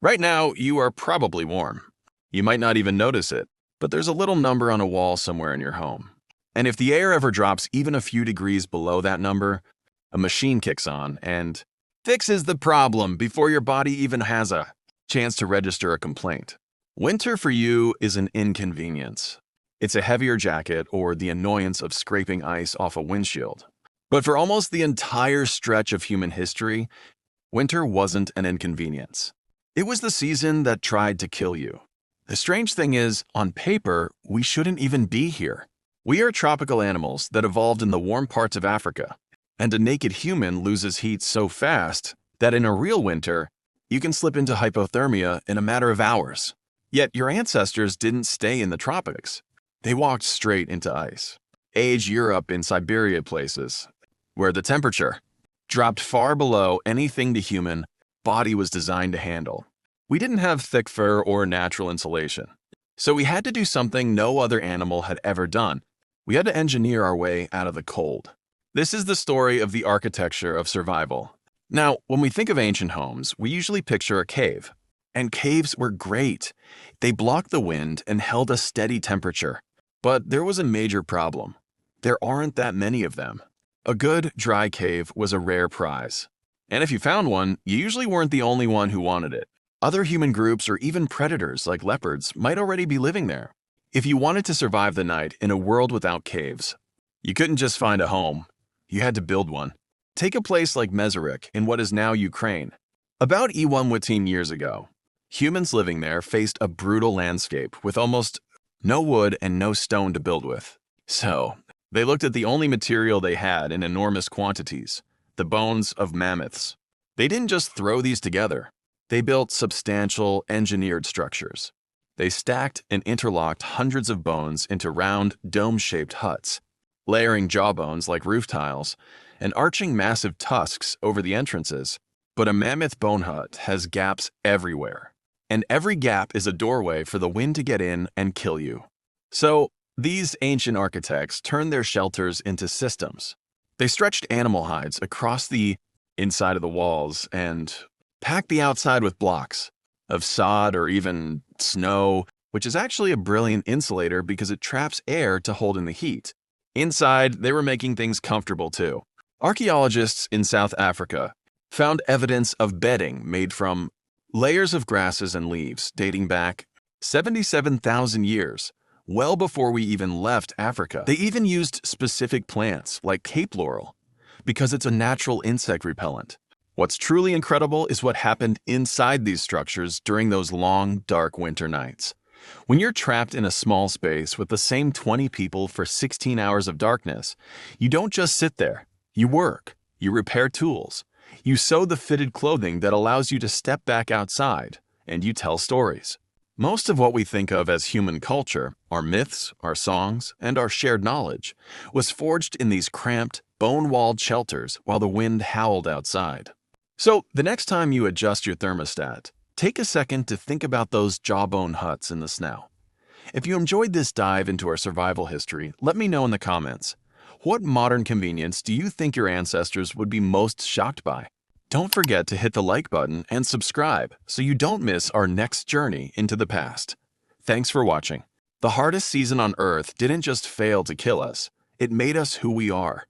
Right now, you are probably warm. You might not even notice it, but there's a little number on a wall somewhere in your home. And if the air ever drops even a few degrees below that number, a machine kicks on and fixes the problem before your body even has a chance to register a complaint. Winter for you is an inconvenience. It's a heavier jacket or the annoyance of scraping ice off a windshield. But for almost the entire stretch of human history, winter wasn't an inconvenience. It was the season that tried to kill you. The strange thing is, on paper, we shouldn't even be here. We are tropical animals that evolved in the warm parts of Africa, and a naked human loses heat so fast that in a real winter, you can slip into hypothermia in a matter of hours. Yet your ancestors didn't stay in the tropics. They walked straight into ice. Age Europe in Siberia places, where the temperature dropped far below anything the human body was designed to handle. We didn't have thick fur or natural insulation, so we had to do something no other animal had ever done. We had to engineer our way out of the cold. This is the story of the architecture of survival. Now, when we think of ancient homes, we usually picture a cave. And caves were great. They blocked the wind and held a steady temperature. But there was a major problem. There aren't that many of them. A good, dry cave was a rare prize. And if you found one, you usually weren't the only one who wanted it. Other human groups or even predators like leopards might already be living there. If you wanted to survive the night in a world without caves, you couldn't just find a home. You had to build one. Take a place like Mesorik in what is now Ukraine. About 1,000 years ago, humans living there faced a brutal landscape with almost no wood and no stone to build with. So, they looked at the only material they had in enormous quantities, the bones of mammoths. They didn't just throw these together. They built substantial, engineered structures. They stacked and interlocked hundreds of bones into round, dome-shaped huts, layering jawbones like roof tiles, and arching massive tusks over the entrances. But a mammoth bone hut has gaps everywhere, and every gap is a doorway for the wind to get in and kill you. So, these ancient architects turned their shelters into systems. They stretched animal hides across the inside of the walls and packed the outside with blocks of sod or even snow, which is actually a brilliant insulator because it traps air to hold in the heat. Inside, they were making things comfortable too. Archaeologists in South Africa found evidence of bedding made from layers of grasses and leaves dating back 77,000 years, well before we even left Africa. They even used specific plants like cape laurel because it's a natural insect repellent. What's truly incredible is what happened inside these structures during those long, dark winter nights. When you're trapped in a small space with the same 20 people for 16 hours of darkness, you don't just sit there. You work. You repair tools. You sew the fitted clothing that allows you to step back outside, and you tell stories. Most of what we think of as human culture, our myths, our songs, and our shared knowledge, was forged in these cramped, bone-walled shelters while the wind howled outside. So, the next time you adjust your thermostat, take a second to think about those jawbone huts in the snow. If you enjoyed this dive into our survival history, let me know in the comments. What modern convenience do you think your ancestors would be most shocked by? Don't forget to hit the like button and subscribe so you don't miss our next journey into the past. Thanks for watching. The hardest season on Earth didn't just fail to kill us, it made us who we are.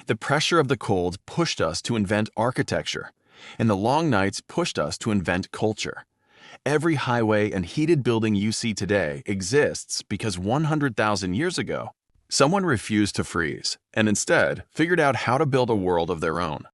The pressure of the cold pushed us to invent architecture, and the long nights pushed us to invent culture. Every highway and heated building you see today exists because 100,000 years ago, someone refused to freeze and instead figured out how to build a world of their own.